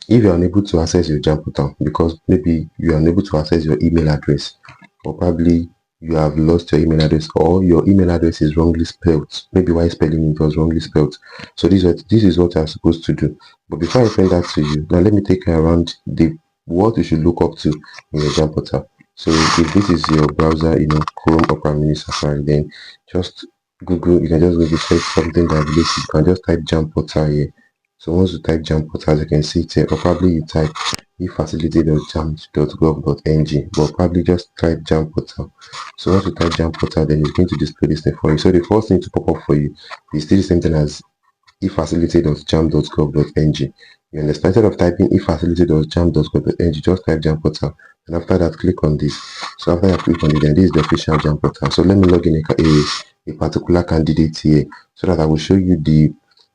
If you are unable to access your JAMB portal because maybe you are unable to access your email address, or probably you have lost your email address, or your email address is wrongly spelled, maybe while spelling it was wrongly spelled. So this is what I'm supposed to do. But before I explain that to you, now let me take you around the what you should look up to in your JAMB portal. So if this is your browser, Chrome, Opera Mini, Safari, then just Google. You can just Google search something that relates. You can just type JAMB portal here. So once you type JAMB portal, as you can see it here, or probably you type efacility.jamb.gov.ng, but probably just type JAMB portal. So once you type JAMB portal, then it's going to display this thing for you. So the first thing to pop up for you is still the same thing as efacility.jamb.gov.ng. You understand? Instead of typing efacility.jamb.gov.ng, just type JAMB portal. And after that, click on this. So after you click on it, then this is the official JAMB portal. So let me log in a particular candidate here so that I will show you the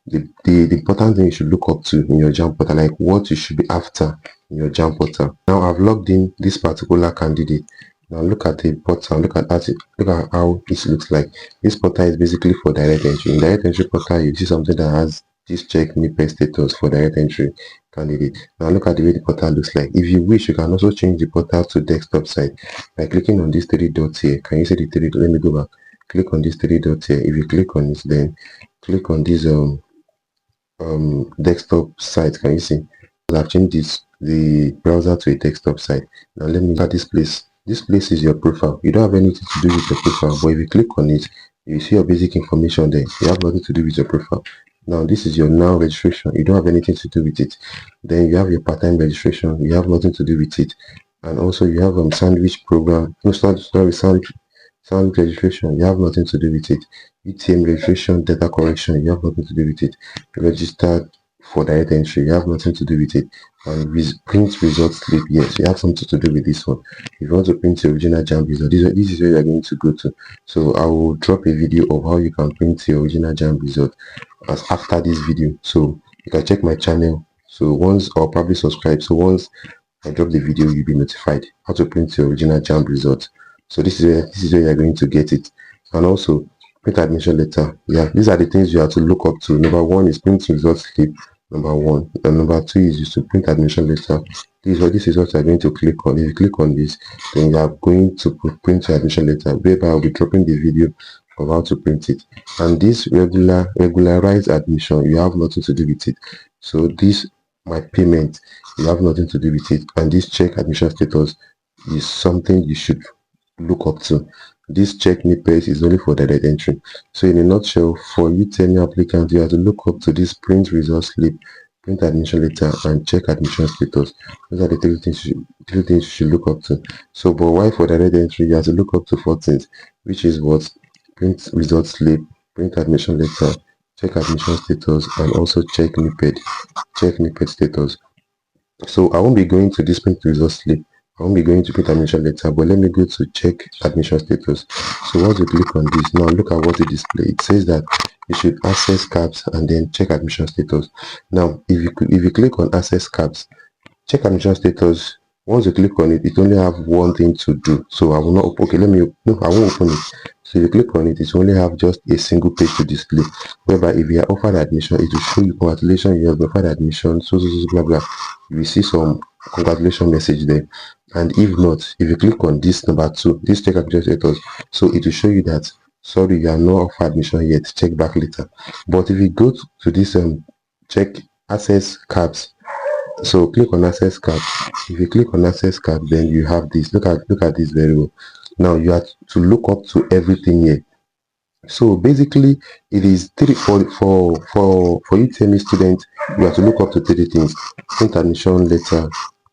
important thing you should look up to in your JAMB portal, like what you should be after in your JAMB portal. Now I've logged in this particular candidate. Now look at the portal, look at how it looks like. This portal is basically for direct entry. In direct entry portal, you see something that has this check NIPE status for direct entry candidate. Now look at the way the portal looks like. If you wish, you can also change the portal to desktop side by clicking on these three dots here. Can you see the three dots? Let me go back. Click on these three dots here. If you click on it, then click on this desktop site. Can you see? I've changed the browser to a desktop site. Now let me look at this place. This place is your profile. You don't have anything to do with your profile, but if you click on it, you see your basic information there. You have nothing to do with your profile. Now this is your now registration. You don't have anything to do with it. Then you have your part-time registration. You have nothing to do with it. And also you have sandwich program. No, sorry, sound registration. You have nothing to do with it. ETM registration, data correction. You have nothing to do with it. Registered for direct entry. You have nothing to do with it. And print result slip. Yes, you have something to do with this one. If you want to print your original JAMB result, this is where you're going to go to. So I will drop a video of how you can print your original JAMB result as after this video. So you can check my channel. So once, or probably subscribe. So once I drop the video, you'll be notified how to print your original JAMB result. So this is where you're going to get it. And also print admission letter. Yeah, these are the things you have to look up to. Number one is print result slip. Number one. And number two is used to print admission letter. This is what you're going to click on. If you click on this, then you are going to print your admission letter, whereby I'll be dropping the video of how to print it. And this regularized admission, you have nothing to do with it. So this my payment, you have nothing to do with it. And this check admission status is something you should look up to. This check NIPE is only for direct entry. So in a nutshell, for UTME applicants, you have to look up to this print result slip, print admission letter, and check admission status. Those are the three things you should look up to. So, but why for direct entry, you have to look up to 4 things, which is what? Print result slip, print admission letter, check admission status, and also check NIPE status. So I won't be going to this print result slip. I won't be going to print admission letter, but let me go to check admission status. So once you click on this, now look at what it displays. It says that you should access CAPS and then check admission status. Now, if you click on access CAPS, check admission status. Once you click on it, it only have one thing to do. So I will not open. Okay, I won't open it. So if you click on it, it only have just a single page to display. Whereby if you are offered admission, it will show you congratulations, you have been offered admission, so blah blah. You will see some congratulations message there. And if not, if you click on this number 2, this check admission status, so it will show you that sorry, you are not offered admission yet, check back later. But if you go to this check access CAPS, so click on access CAPS. If you click on access CAPS, then you have this. Look at this very well. Now you have to look up to everything here. So basically, it is three for UTME students. You have to look up to 3 things: print admission letter,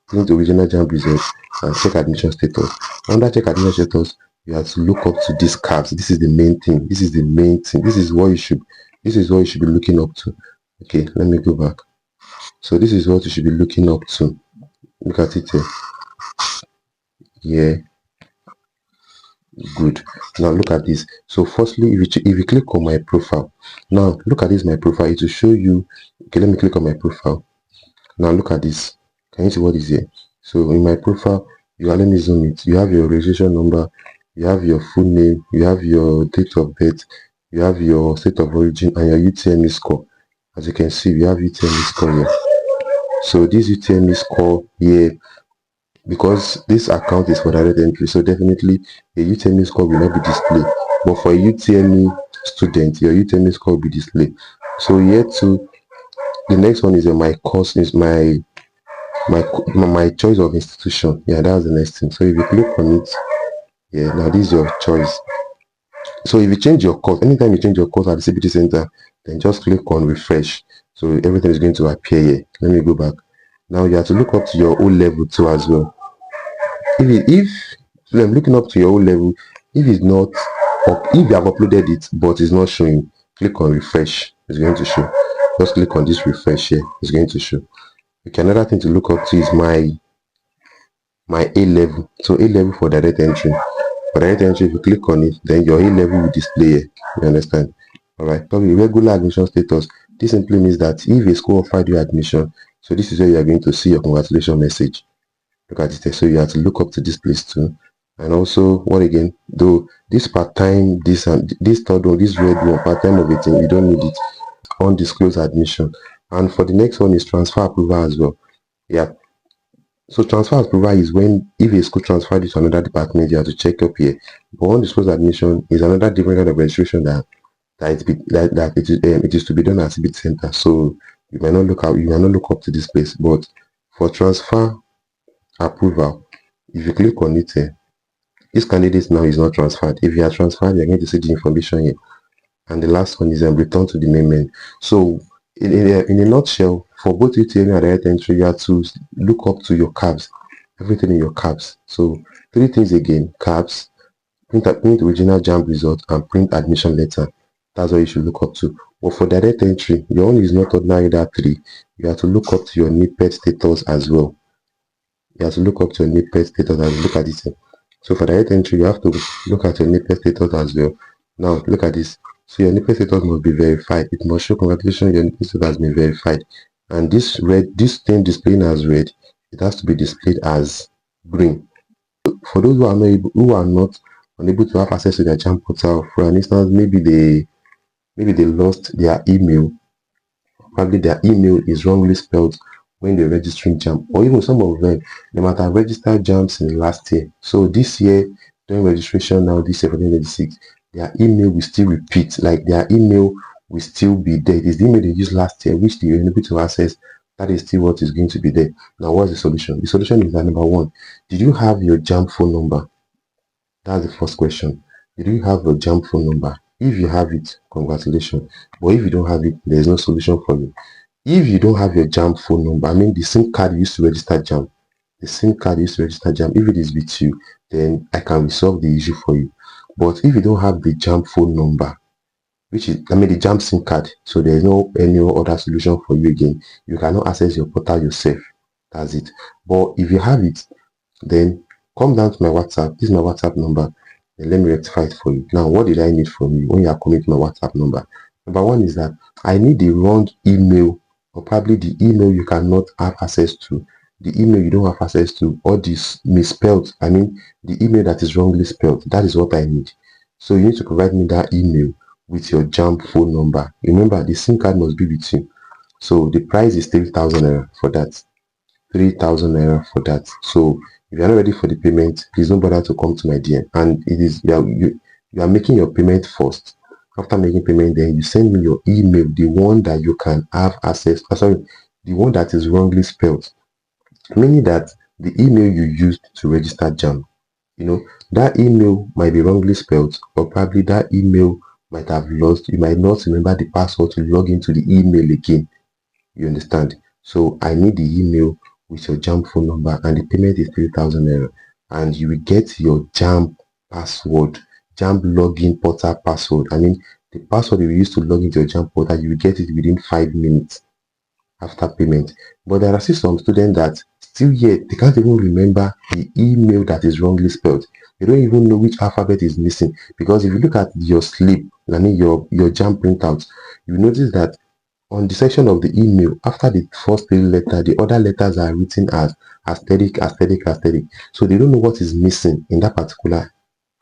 print original JAMB result, and check admission status. Under check admission status, you have to look up to these CAPS. This is the main thing. This is what you should be looking up to. Okay, let me go back. So this is what you should be looking up to. Look at it here. Yeah, good. Now look at this. So firstly, if you click on my profile, now look at this, my profile. It will show you. Okay, let me click on my profile. Now look at this. Can you see what is here? So in my profile, let me zoom it. You have your registration number, you have your full name, you have your date of birth, you have your state of origin, and your UTME score. As you can see, we have UTME score here. So this UTME score here, because this account is for direct entry, so definitely a UTME score will not be displayed. But for a UTME student, your UTME score will be displayed. So here too, the next one is my course is my choice of institution. Yeah, that's the next thing. So if you click on it, yeah, now this is your choice. So if you change your course, anytime you change your course at the CBT center, then just click on refresh. So everything is going to appear here. Let me go back. Now you have to look up to your O level too as well. If I'm looking up to your O level, if it's not up, if you have uploaded it but it's not showing, click on refresh. It's going to show. Just click on this refresh here. It's going to show. Okay, another thing to look up to is my A level. So A level for direct entry. For direct entry, if you click on it, then your A level will display here. You understand? Alright. Probably regular admission status. This simply means that if a school offered you admission, so this is where you are going to see your congratulation message. Look at it. So you have to look up to this place too. And also, what again? Though this part-time, this and this third one, this red one, part-time of it, you don't need it. Undisclosed admission. And for the next one is transfer approval as well. Yeah. So transfer approval is when if a school transferred it to another department, you have to check up here. But undisclosed admission is another different kind of registration that it is to be done at CBT center. So you might not look up to this place. But for transfer approval, if you click on it here, this candidate now is not transferred. If you are transferred, you're going to see the information here. And the last one is return to the main menu. So in a nutshell, for both UTME and direct entry, you have to look up to your cabs, everything in your cabs. So 3 things again: cabs, print original JAMB result, and print admission letter. That's what you should look up to. But for direct entry, your own is not ordinary that 3. You have to look up to your NIPED status as well. You have to look up to your NIPED status and look at this. So for direct entry, you have to look at your NIPED status as well. Now look at this. So your NIPED status must be verified. It must show congratulations, your NIPED status has been verified. And this thing displaying as red, it has to be displayed as green. For those who are not unable to have access to their JAMB portal, for an instance, maybe they lost their email. Probably their email is wrongly spelled when they're registering JAMB, or even some of them, they might have registered JAMBs in the last year. So this year, during registration now, this year for 2026, their email will still repeat, like their email will still be there. It is the email they used last year, which they were unable to access. That is still what is going to be there. Now, what's the solution? The solution is that number 1, did you have your JAMB phone number? That's the first question. Did you have your JAMB phone number? If you have it, congratulations. But if you don't have it, there is no solution for you. If you don't have your JAMB phone number, I mean the SIM card you used to register JAMB, if it is with you, then I can resolve the issue for you. But if you don't have the JAMB phone number, which is, the JAMB SIM card, so there is no any other solution for you again. You cannot access your portal yourself. That's it. But if you have it, then come down to my WhatsApp. This is my WhatsApp number. Then let me rectify it for you. Now, what did I need from you when you are coming to my WhatsApp number? Number 1 is that I need the wrong email, or probably the email you cannot have access to, the email you don't have access to, or this misspelled, the email that is wrongly spelled. That is what I need. So you need to provide me that email with your JAMB phone number. Remember, the SIM card must be with you. So the price is 3,000 naira for that. 3,000 naira for that. So if you are not ready for the payment, please don't bother to come to my DM. And it is you are making your payment first. After making payment, then you send me your email, the one that you can have access. The one that is wrongly spelled, meaning that the email you used to register JAMB, that email might be wrongly spelled, or probably that email might have lost. You might not remember the password to log into the email again. You understand? So I need the email with your JAMB phone number, and the payment is 3,000 naira, and you will get your JAMB password, JAMB login portal password. The password you use to log into your JAMB portal, you will get it within 5 minutes after payment. But there are still some students that still yet they can't even remember the email that is wrongly spelled. They don't even know which alphabet is missing, because if you look at your slip, your JAMB printout, you notice that on the section of the email, after the first 3 letters, the other letters are written as asterisk. So they don't know what is missing in that particular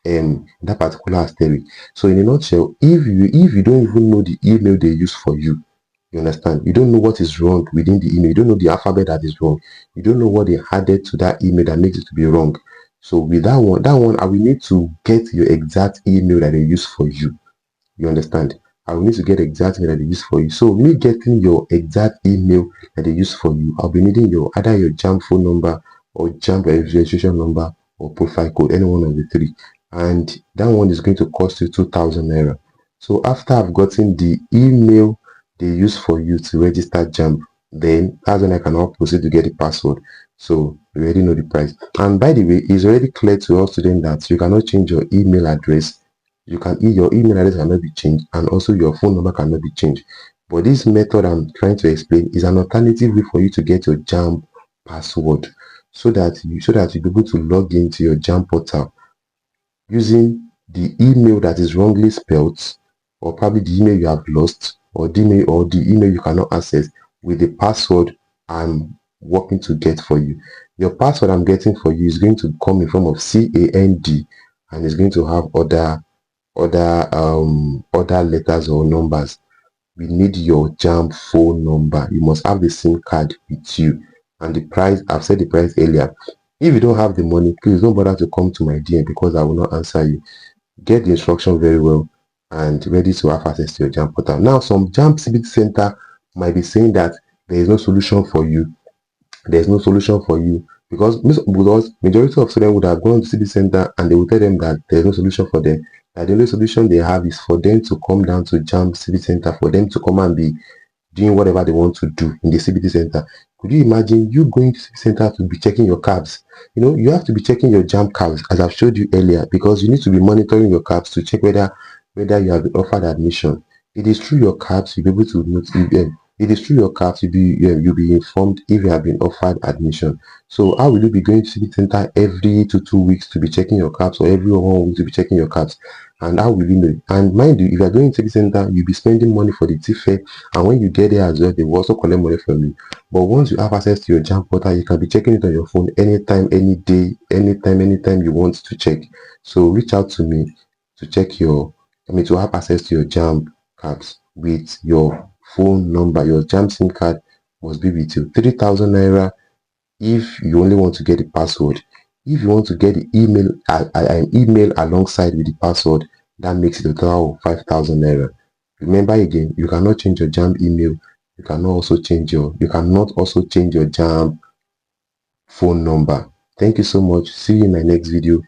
asterisk. So in a nutshell, if you don't even know the email they use for you, You understand? You don't know what is wrong within the email. You don't know the alphabet that is wrong. You don't know what they added to that email that makes it to be wrong. So with that one, I will need to get your exact email that they use for you. You understand? I will need to get exact email that they use for you. So me getting your exact email that they use for you, I'll be needing either your JAMB phone number or JAMB registration number or profile code, any one of the three. And that one is going to cost you 2,000 naira. So after I've gotten the email they use for you to register JAMB, then that's when I can now proceed to get the password. So you already know the price. And by the way, it's already clear to all students that you cannot change your email address. Your email address cannot be changed, and also your phone number cannot be changed. But this method I'm trying to explain is an alternative way for you to get your JAMB password, so that you'll be able to log into your JAMB portal using the email that is wrongly spelled, or probably the email you have lost, or the email you cannot access, with the password I'm working to get for you. Your password I'm getting for you is going to come in form of CAND, and it's going to have other letters or numbers. We need your JAMB phone number. You must have the SIM card with you. And the price, I've said the price earlier. If you don't have the money, please don't bother to come to my DM, because I will not answer you. Get the instruction very well and ready to have access to your JAMB portal. Now, some JAMB CBT center might be saying that there is no solution for you. There's no solution for you, because majority of students would have gone to CBT center and they will tell them that there's no solution for them. That the only solution they have is for them to come down to JAMB CBT center, for them to come and be doing whatever they want to do in the CBT center. Could you imagine you going to CBT center to be checking your cabs? You have to be checking your JAMB cabs, as I've showed you earlier, because you need to be monitoring your cabs to check whether you have been offered admission. It is through your cabs you'll be able to notice. It is through your cards you'll be informed if you have been offered admission. So how will you be going to CBT center every 2 weeks to be checking your cards, or every 1 week to be checking your cards? And how will you know? And mind you, if you are going to CBT center, you'll be spending money for the fare, and when you get there as well, they will also collect money from you. But once you have access to your JAMB portal, you can be checking it on your phone anytime, any day, anytime you want to check. So reach out to me to to have access to your JAMB cards with your phone number. Your JAMB SIM card must be with you. 3,000 naira if you only want to get the password. If you want to get the email, an email alongside with the password, that makes it a total of 5,000 naira. Remember again, you cannot change your JAMB email. You cannot also change your JAMB phone number. Thank you so much. See you in my next video.